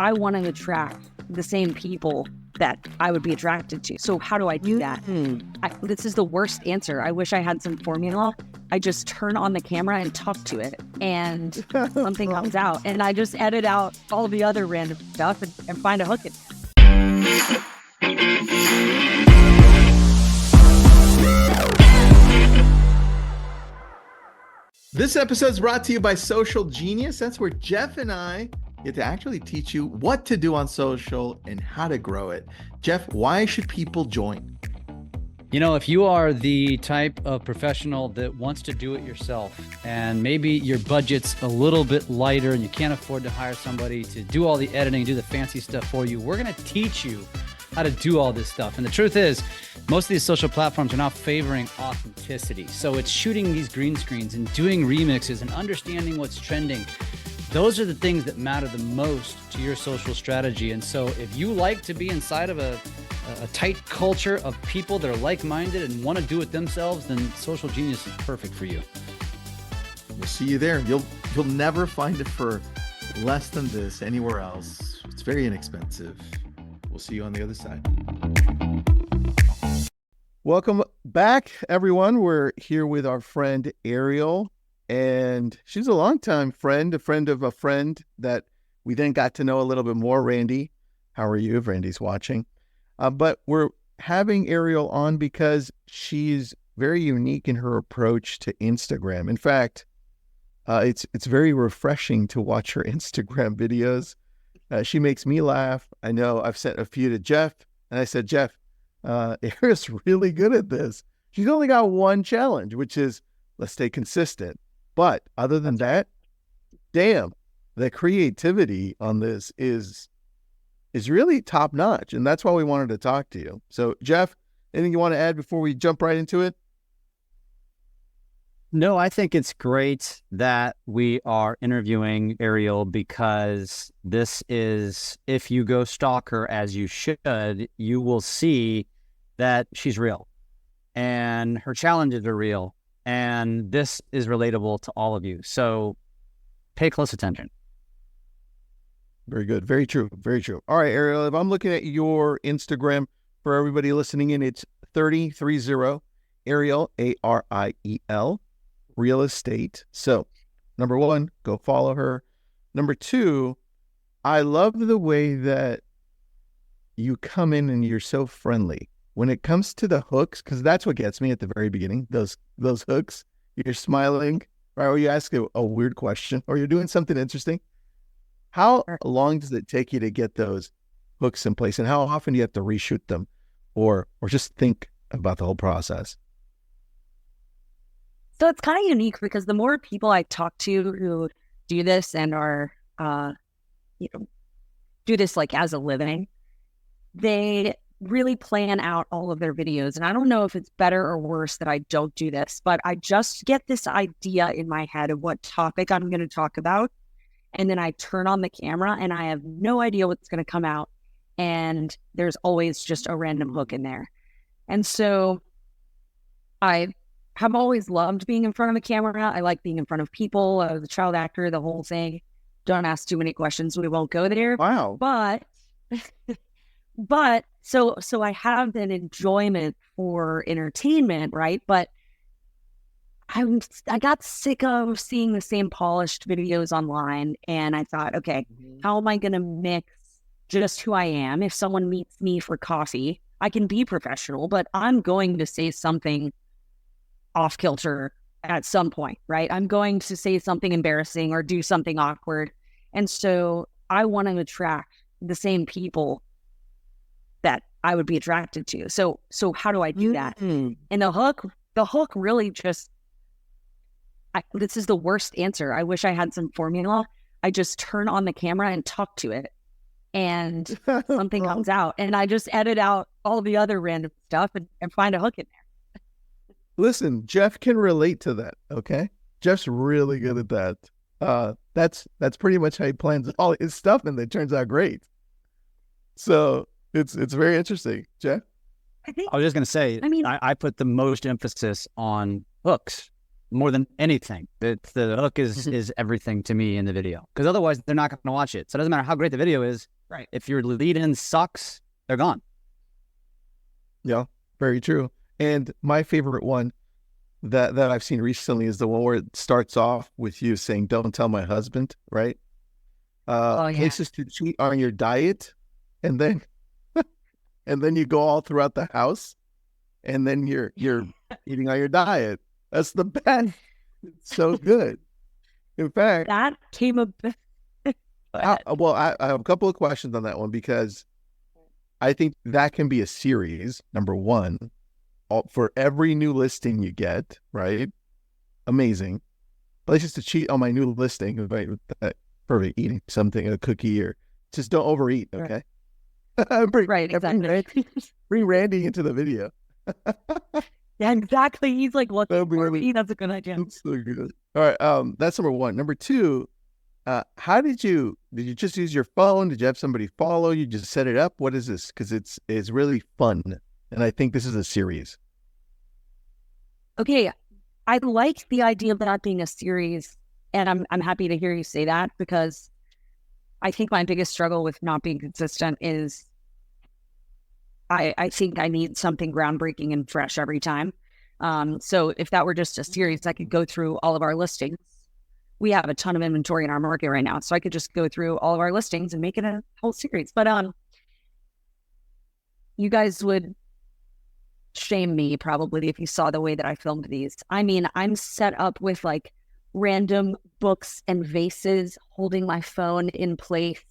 I want to attract the same people that I would be attracted to. So how do I do that? This is the worst answer. I wish I had some formula. I just turn on the camera and talk to it, and something comes out. And I just edit out all the other random stuff and find a hook in there. This episode is brought to you by SocialGenius. That's where Jeff and I get to actually teach you what to do on social and how to grow it. Jeff, why should people join? You know, if you are the type of professional that wants to do it yourself, and maybe your budget's a little bit lighter and you can't afford to hire somebody to do all the editing, do the fancy stuff for you, we're going to teach you how to do all this stuff. And the truth is, most of these social platforms are not favoring authenticity. So it's shooting these green screens and doing remixes and understanding what's trending. Those are the things that matter the most to your social strategy. And so if you like to be inside of a tight culture of people that are like-minded and want to do it themselves, then SocialGenius is perfect for you. We'll see you there. You'll never find it for less than this anywhere else. It's very inexpensive. We'll see you on the other side. Welcome back, everyone. We're here with our friend Ariel, and she's a longtime friend, a friend of a friend that we then got to know a little bit more. Randy, how are you? If Randy's watching. But we're having Ariel on because she's very unique in her approach to Instagram. In fact, it's very refreshing to watch her Instagram videos. She makes me laugh. I know I've sent a few to Jeff, and I said, Jeff, Ariel's really good at this. She's only got one challenge, which is let's stay consistent. But other than that, damn, the creativity on this is really top notch. And that's why we wanted to talk to you. So Jeff, anything you want to add before we jump right into it? No, I think it's great that we are interviewing Ariel because this is, if you go stalk her as you should, you will see that she's real and her challenges are real. And this is relatable to all of you. So pay close attention. Very good. Very true. Very true. All right, Ariel, if I'm looking at your Instagram for everybody listening in, it's 3030 Ariel, Ariel. Real estate. So number one, go follow her. Number two, I love the way that you come in and you're so friendly when it comes to the hooks, because that's what gets me at the very beginning. Those hooks, you're smiling, right? Or you ask a weird question or you're doing something interesting. How long does it take you to get those hooks in place, and how often do you have to reshoot them or just think about the whole process? So it's kind of unique because the more people I talk to who do this and are, do this like as a living, they really plan out all of their videos. And I don't know if it's better or worse that I don't do this, but I just get this idea in my head of what topic I'm going to talk about. And then I turn on the camera and I have no idea what's going to come out. And there's always just a random hook in there. And so I've always loved being in front of a camera. I like being in front of people. I was a child actor, the whole thing. Don't ask too many questions. We won't go there. Wow. But so I have an enjoyment for entertainment, right? But I got sick of seeing the same polished videos online. And I thought, okay, how am I going to mix just who I am? If someone meets me for coffee, I can be professional, but I'm going to say something off kilter at some point, right? I'm going to say something embarrassing or do something awkward. And so I want to attract the same people that I would be attracted to. So how do I do that? And the hook really just, this is the worst answer. I wish I had some formula. I just turn on the camera and talk to it, and something comes out. And I just edit out all the other random stuff and find a hook in there. Listen, Jeff can relate to that, okay? Jeff's really good at that. That's pretty much how he plans all his stuff, and it turns out great. So it's very interesting. Jeff? I was just going to say, I put the most emphasis on hooks more than anything. The hook is everything to me in the video, because otherwise they're not going to watch it. So it doesn't matter how great the video is. Right. If your lead in sucks, they're gone. Yeah, very true. And my favorite one that I've seen recently is the one where it starts off with you saying, "Don't tell my husband," right? Places to cheat on your diet, and then and then you go all throughout the house, and then you're eating on your diet. That's the best. It's so good. In fact, that came a bit. I have a couple of questions on that one, because I think that can be a series, number one, for every new listing you get, right? Amazing. Places to cheat on my new listing, right? Perfect. Eating something, a cookie, or just don't overeat, okay? Right, exactly. Bring Randy into the video. Yeah, exactly. He's like, "What's That'd be really- that's a good idea." That's so good. All right, that's number one. Number two, how did you just use your phone? Did you have somebody follow you? Just set it up? What is this? Because it's really fun, and I think this is a series. Okay, I like the idea of that being a series, and I'm happy to hear you say that, because I think my biggest struggle with not being consistent is I think I need something groundbreaking and fresh every time. So if that were just a series, I could go through all of our listings. We have a ton of inventory in our market right now, so I could just go through all of our listings and make it a whole series. But you guys would shame me probably if you saw the way that I filmed these. I mean, I'm set up with like random books and vases holding my phone in place.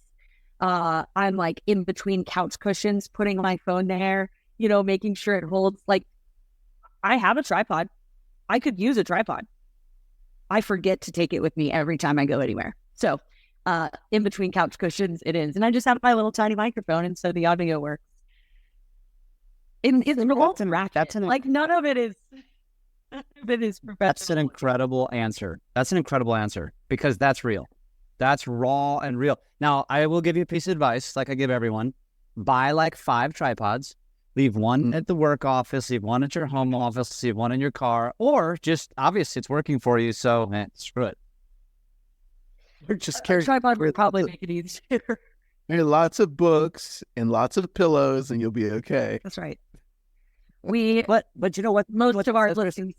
I'm like in between couch cushions, putting my phone there, making sure it holds. Like, I have a tripod. I could use a tripod. I forget to take it with me every time I go anywhere. So in between couch cushions it is. And I just have my little tiny microphone, and so the audio works. That's like none of it is professional. That's an incredible answer. Because that's real. That's raw and real. Now, I will give you a piece of advice, like I give everyone. Buy like 5 tripods. Leave one at the work office, leave one at your home office, leave one in your car, or just, obviously, it's working for you, so screw it. Or just carry a tripod would probably make it easier. Lots of books and lots of pillows, and you'll be okay. That's right. But you know what? Most of our listings.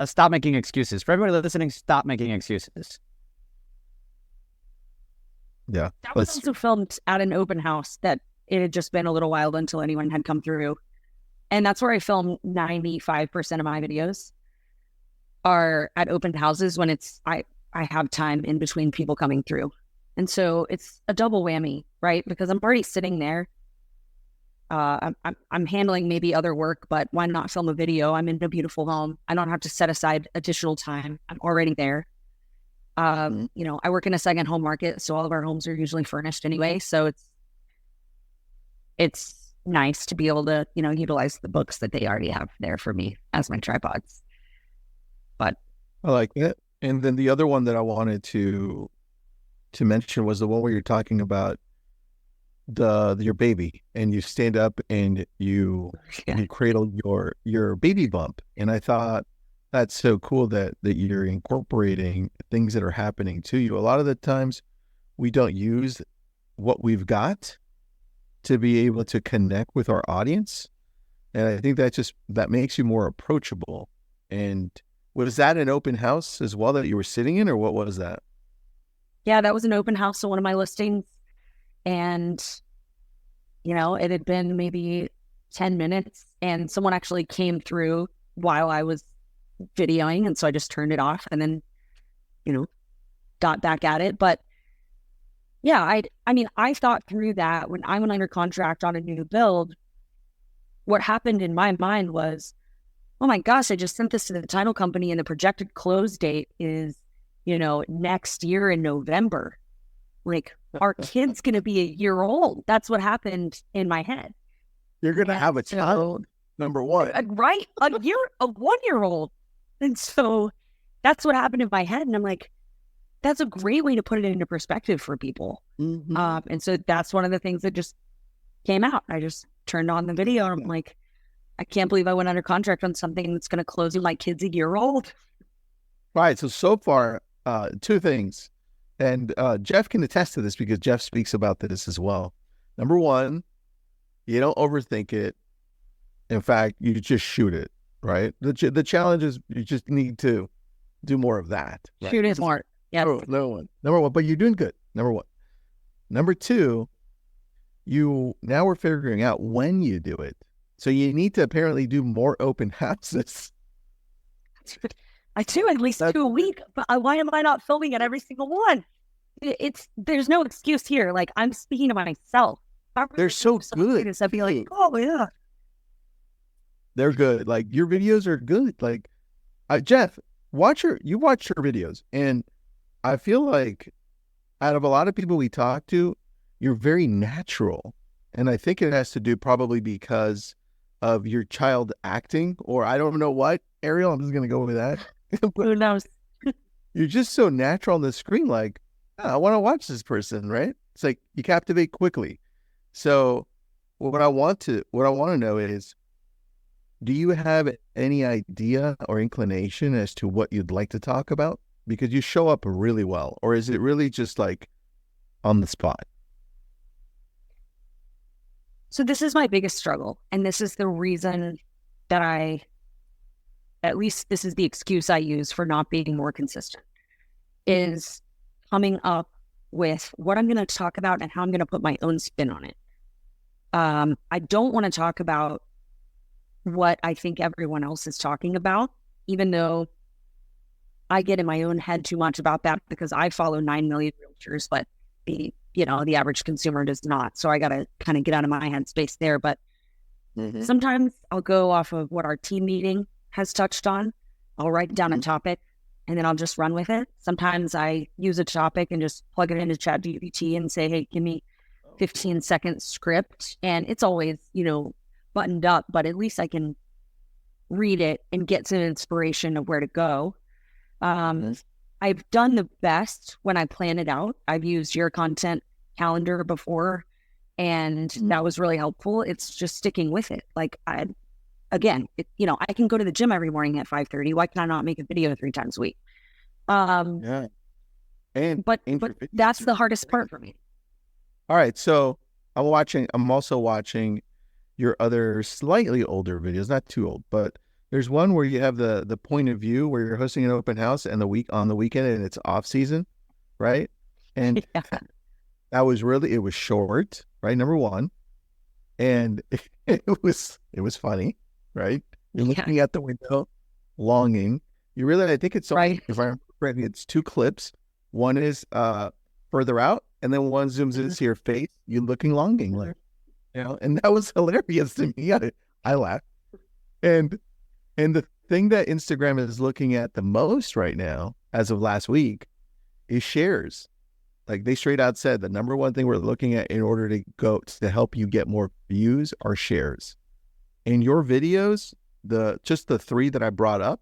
Stop making excuses. For everybody listening, stop making excuses. Yeah. That was also filmed at an open house that it had just been a little while until anyone had come through. And that's where I film 95% of my videos are at open houses when I have time in between people coming through. And so it's a double whammy, right? Because I'm already sitting there. I'm handling maybe other work, but why not film a video? I'm in a beautiful home. I don't have to set aside additional time. I'm already there. I work in a second home market, so all of our homes are usually furnished anyway. So it's nice to be able to, utilize the books that they already have there for me as my tripods. But I like that. And then the other one that I wanted to mention was the one where you're talking about your baby, and you stand up and you cradle your baby bump. And I thought that's so cool that you're incorporating things that are happening to you. A lot of the times we don't use what we've got to be able to connect with our audience. And I think that makes you more approachable. And was that an open house as well that you were sitting in, or what was that? Yeah, that was an open house on one of my listings. And, it had been maybe 10 minutes, and someone actually came through while I was videoing. And so I just turned it off and then, got back at it. But yeah, I thought through that when I went under contract on a new build. What happened in my mind was, oh my gosh, I just sent this to the title company and the projected close date is, next year in November. Like, our kid's going to be a year old. That's what happened in my head. You're going to have a child, number one. Right? A 1-year-old. And so that's what happened in my head. And I'm like, that's a great way to put it into perspective for people. Mm-hmm. And so that's one of the things that just came out. I just turned on the video and I'm like, I can't believe I went under contract on something that's going to close when my kid's a year old. Right. So far, two things. And Jeff can attest to this because Jeff speaks about this as well. Number one, you don't overthink it. In fact, you just shoot it, right? The challenge is you just need to do more of that. Right? Shoot it more. Yeah. Number one, but you're doing good. Number one. Number two, now we're figuring out when you do it. So you need to apparently do more open houses. I do at least 2 a week, but why am I not filming at every single one? There's no excuse here. Like, I'm speaking to myself. They're so good. I'd be like, oh yeah, they're good. Like, your videos are good. Like, Jeff, you watch your videos, and I feel like out of a lot of people we talk to, you're very natural. And I think it has to do probably because of your child acting, or I don't know what, Ariel, I'm just going to go with that. Who knows? You're just so natural on the screen. Like, I want to watch this person, right? It's like you captivate quickly. So what I want to know is, do you have any idea or inclination as to what you'd like to talk about? Because you show up really well, or is it really just like on the spot? So this is my biggest struggle. And this is the reason that at least this is the excuse I use for not being more consistent, is coming up with what I'm going to talk about and how I'm going to put my own spin on it. I don't want to talk about what I think everyone else is talking about, even though I get in my own head too much about that because I follow 9 million realtors, but the average consumer does not. So I got to kind of get out of my headspace there. But sometimes I'll go off of what our team meeting has touched on. I'll write down a topic and then I'll just run with it. Sometimes I use a topic and just plug it into ChatGPT and say, hey, give me 15-second script. And it's always, buttoned up, but at least I can read it and get some inspiration of where to go. I've done the best when I plan it out. I've used your content calendar before, and that was really helpful. It's just sticking with it. Like, I can go to the gym every morning at 5:30. Why can I not make a video 3 times a week? Yeah. But that's the hardest part for me. All right. So I'm also watching your other slightly older videos, not too old, but there's one where you have the point of view where you're hosting an open house and on the weekend and it's off season, right? And it was short, right? Number one. And it was funny, right? You're looking at the window, longing. I think it's right. If I remember correctly, it's 2 clips. One is further out, and then one zooms into your face. You looking longing, like, and that was hilarious to me. I laughed. And the thing that Instagram is looking at the most right now, as of last week, is shares. Like, they straight out said the number one thing we're looking at in order to help you get more views are shares. And your videos, just the 3 that I brought up,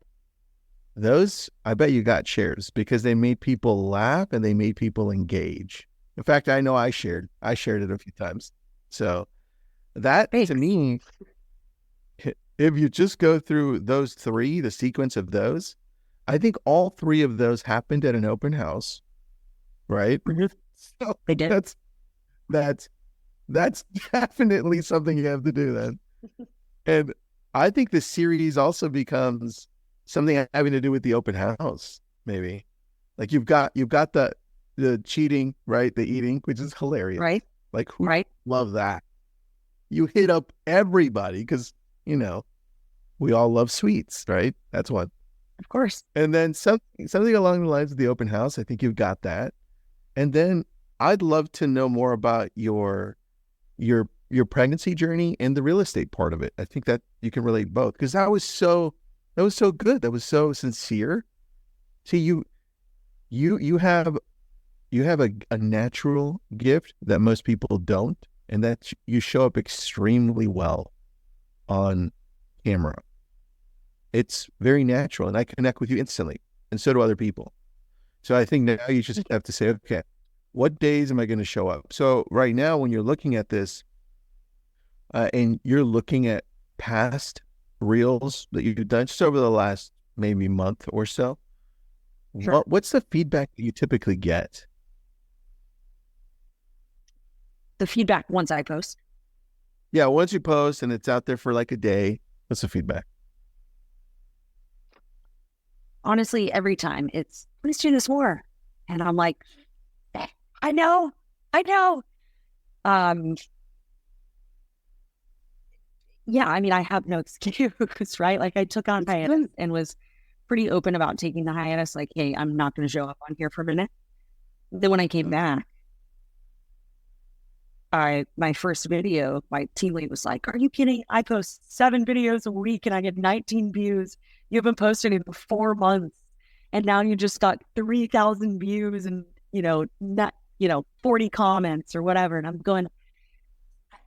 those, I bet you got shares because they made people laugh and they made people engage. In fact, I know I shared it a few times. So that, to me, if you just go through those 3, the sequence of those, I think all 3 of those happened at an open house, right? So they did. That's definitely something you have to do then. And I think the series also becomes something having to do with the open house, maybe. Like, you've got the cheating, right? The eating, which is hilarious. Right. Like, who love that? You hit up everybody because, we all love sweets, right? That's one. Of course. And then something along the lines of the open house. I think you've got that. And then I'd love to know more about your pregnancy journey and the real estate part of it. I think that you can relate both because that was so good. That was so sincere. See, you have a natural gift that most people don't, and that you show up extremely well on camera. It's very natural, and I connect with you instantly, and so do other people. So I think now you just have to say, okay, what days am I going to show up? So right now, when you're looking at this, and you're looking at past reels that you've done just over the last maybe month or so, Sure. what's the feedback that you typically get? The feedback once I post. Yeah, once you post and it's out there for like a day, what's the feedback? Honestly, every time it's, please do this more. And I'm like, I know. Yeah, I mean, I have no excuse, right? Like, I took on hiatus and was pretty open about taking the hiatus. Like, hey, I'm not going to show up on here for a minute. Then when I came back, my first video, my team lead was like, are you kidding? I post 7 videos a week and I get 19 views. You haven't posted in 4 months. And now you just got 3,000 views and, 40 comments or whatever. And I'm going,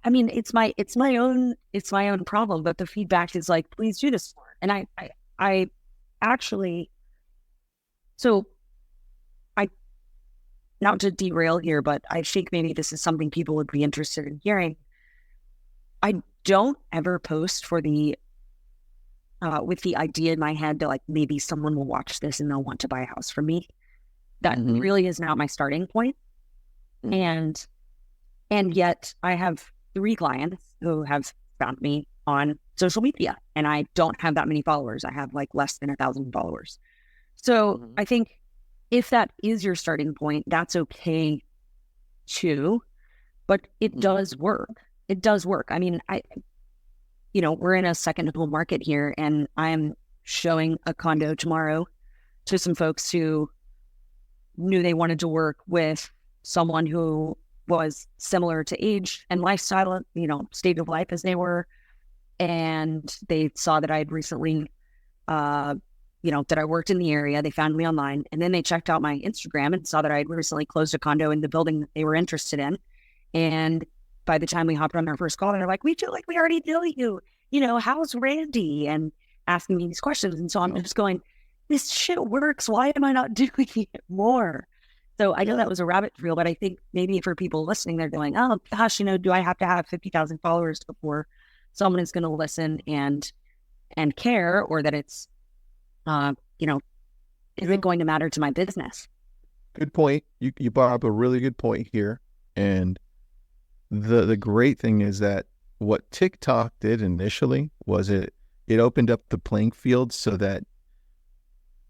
I mean, it's my own problem, but the feedback is like, please do this more. And I actually, so I, not to derail here, but I think maybe this is something people would be interested in hearing. I don't ever post for with the idea in my head that like maybe someone will watch this and they'll want to buy a house from me. That really is not my starting point. And yet I have 3 clients who have found me on social media, and I don't have that many followers. I have like less than 1,000 followers. So I think if that is your starting point, that's okay too, but it does work. It does work. I mean, we're in a second home market here, and I'm showing a condo tomorrow to some folks who knew they wanted to work with someone who was similar to age and lifestyle, state of life as they were. And they saw that I had recently, that I worked in the area. They found me online, and then they checked out my Instagram and saw that I had recently closed a condo in the building that they were interested in. And by the time we hopped on our first call, they're like, we feel like we already know you, how's Randy? And asking me these questions. And so I'm just going, this shit works. Why am I not doing it more? So I know that was a rabbit trail, but I think maybe for people listening, they're going, oh gosh, do I have to have 50,000 followers before someone is going to listen and care, or that it's, is it going to matter to my business? Good point. You brought up a really good point here. And the great thing is that what TikTok did initially was it opened up the playing field so that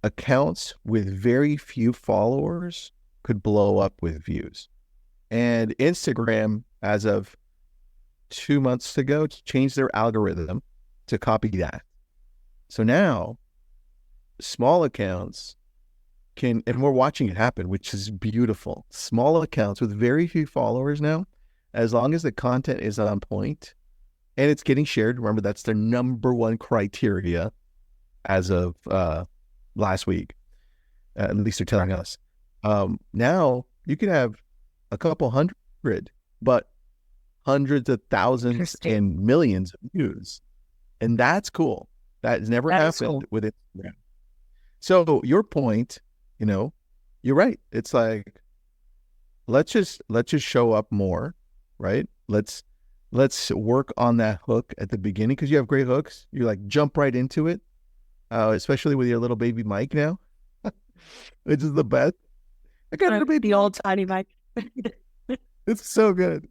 accounts with very few followers could blow up with views. And Instagram, as of 2 months ago, changed their algorithm to copy that. So now small accounts and we're watching it happen, which is beautiful. Small accounts with very few followers now, as long as the content is on point and it's getting shared. Remember, that's their number one criteria as of last week. At least they're telling us. Now you can have a couple hundred, but hundreds of thousands and millions of views. And that's cool. That has never happened with Instagram. So your point, you're right. It's like, let's just show up more, right? Let's work on that hook at the beginning, because you have great hooks. You like jump right into it, especially with your little baby mic now, which is the best. I got a little baby, the old tiny mic. It's so good.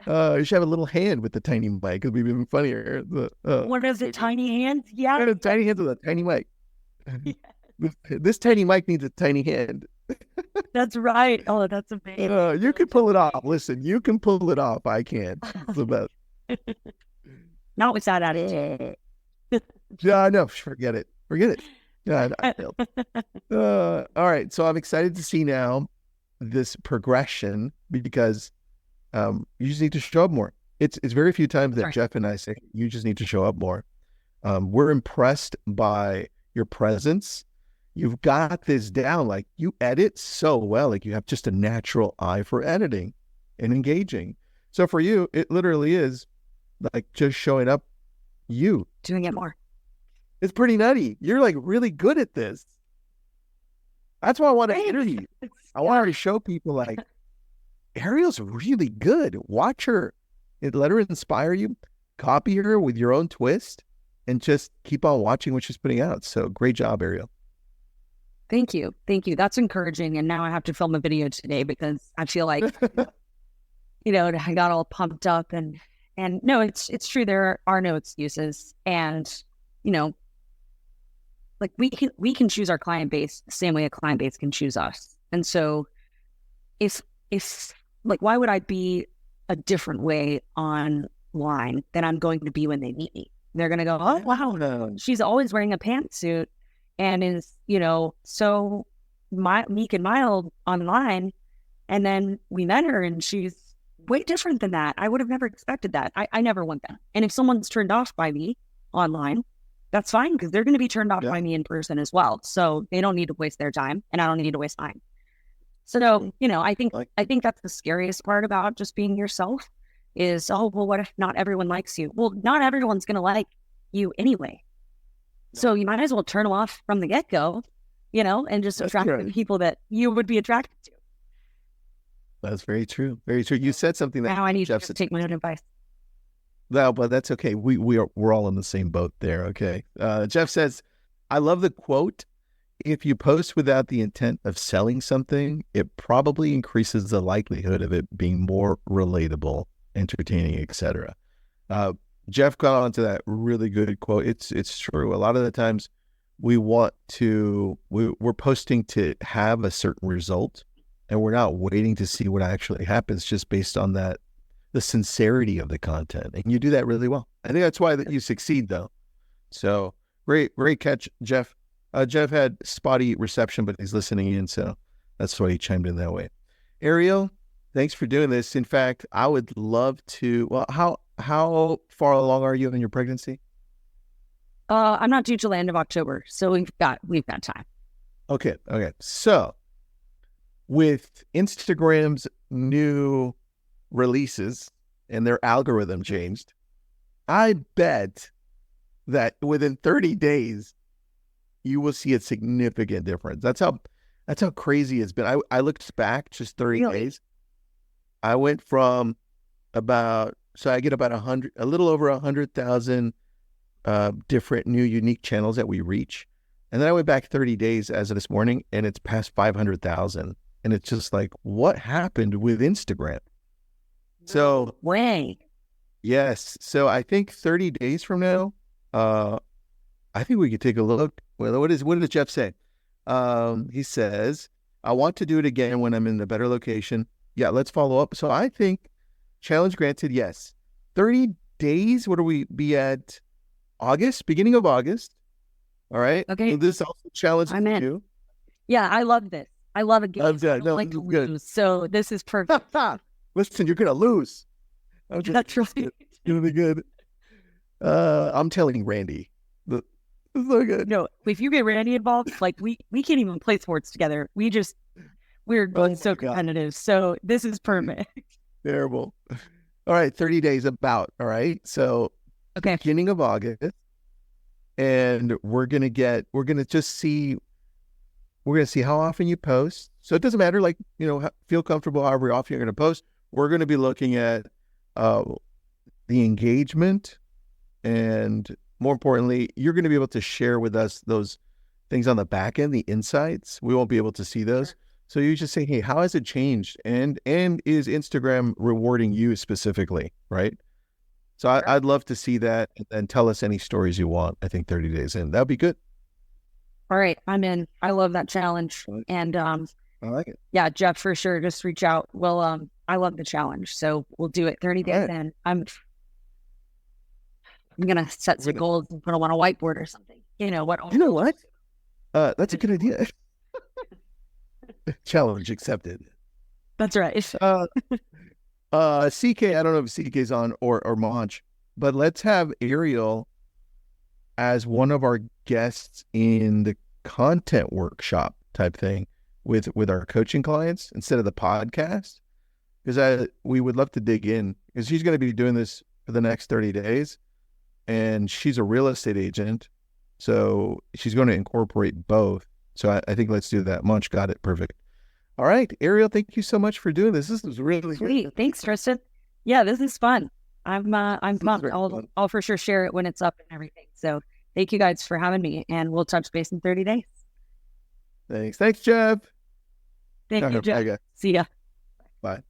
You should have a little hand with the tiny mic. It'd be even funnier. What is it? Tiny hands? Yeah. Tiny hands with a tiny mic. Yeah. This tiny mic needs a tiny hand. That's right. Oh, that's amazing. You can pull it off. Listen, you can pull it off. I can't. It's the best. Not with that attitude. Yeah, no, forget it. Yeah, I failed. All right. So I'm excited to see now this progression, because you just need to show up more. It's very few times that Jeff and I say, you just need to show up more. We're impressed by your presence. You've got this down. Like, you edit so well. Like, you have just a natural eye for editing and engaging. So for you, it literally is like just showing up, doing it more. It's pretty nutty. You're like really good at this. That's why I want to interview you. I want to show people like, Ariel's really good. Watch her. Let her inspire you. Copy her with your own twist and just keep on watching what she's putting out. So great job, Ariel. Thank you. Thank you. That's encouraging. And now I have to film a video today because I feel like, I got all pumped up and no, it's true. There are no excuses. And, like we can choose our client base the same way a client base can choose us. And so if like, why would I be a different way online than I'm going to be when they meet me? They're going to go, oh, wow, she's always wearing a pantsuit and is, so meek and mild online. And then we met her and she's way different than that. I would have never expected that. I never want that. And if someone's turned off by me online, that's fine because they're going to be turned off by me in person as well. So they don't need to waste their time and I don't need to waste mine. So, I think that's the scariest part about just being yourself is, what if not everyone likes you? Well, not everyone's going to like you anyway. So you might as well turn them off from the get-go, and just attract the people that you would be attracted to. That's very true. Very true. You said something that now I need Jeff to take my own advice. No, but that's okay. We're all in the same boat there. Okay. Jeff says, I love the quote. If you post without the intent of selling something, it probably increases the likelihood of it being more relatable, entertaining, etc. Jeff got onto that really good quote. It's true. A lot of the times we're posting to have a certain result and we're not waiting to see what actually happens just based on the sincerity of the content. And you do that really well. I think that's why that you succeed though. So great catch, Jeff. Jeff had spotty reception, but he's listening in. So that's why he chimed in that way. Ariel, thanks for doing this. In fact, I would love to, how far along are you in your pregnancy? I'm not due till the end of October. So we've got time. Okay. So with Instagram's new releases and their algorithm changed, I bet that within 30 days, you will see a significant difference. That's how crazy it's been. I looked back just 30 days. I went from I get about a little over 100,000 different new unique channels that we reach. And then I went back 30 days as of this morning and it's past 500,000. And it's just like, what happened with Instagram? So yes. So I think 30 days from now, I think we could take a look. Well, what did Jeff say? He says, I want to do it again when I'm in a better location. Yeah, let's follow up. So I think challenge granted, yes. 30 days, what do we be at? August, beginning of August. All right. Okay. So this also challenges you. Yeah, I love this. I love a game. I don't like to lose, so this is perfect. Listen, you're going to lose. That's right. It's going to be good. I'm telling Randy. It's so good. No, if you get Randy involved, like we can't even play sports together. We're so competitive. So this is perfect. Terrible. All right, 30 days about. All right. So beginning of August. And we're gonna see how often you post. So it doesn't matter, like, feel comfortable however often you're gonna post. We're gonna be looking at the engagement, and more importantly, you're going to be able to share with us those things on the back end, the insights. We won't be able to see those. So you just say, hey, how has it changed? And is Instagram rewarding you specifically, right? So I'd love to see that, and then tell us any stories you want. I think 30 days in, that'd be good. All right, I'm in. I love that challenge. And I like it. Yeah, Jeff, for sure. Just reach out. Well, I love the challenge. So we'll do it 30 days in. I'm going to set some goals and put them on a whiteboard or something. You know what? That's a good idea. Challenge accepted. That's right. CK, I don't know if CK's on or Monch, but let's have Ariel as one of our guests in the content workshop type thing with our coaching clients instead of the podcast, because we would love to dig in, because she's going to be doing this for the next 30 days. And she's a real estate agent, so she's going to incorporate both. So I think let's do that. Munch got it. Perfect. All right, Ariel, thank you so much for doing this. This was really sweet. good. Thanks, Tristan. Yeah, this is fun. I'm pumped. I'll for sure share it when it's up and everything. So thank you guys for having me, and we'll touch base in 30 days. Thanks, Jeff. Thank you, Jeff. Bye, guys. See ya. Bye.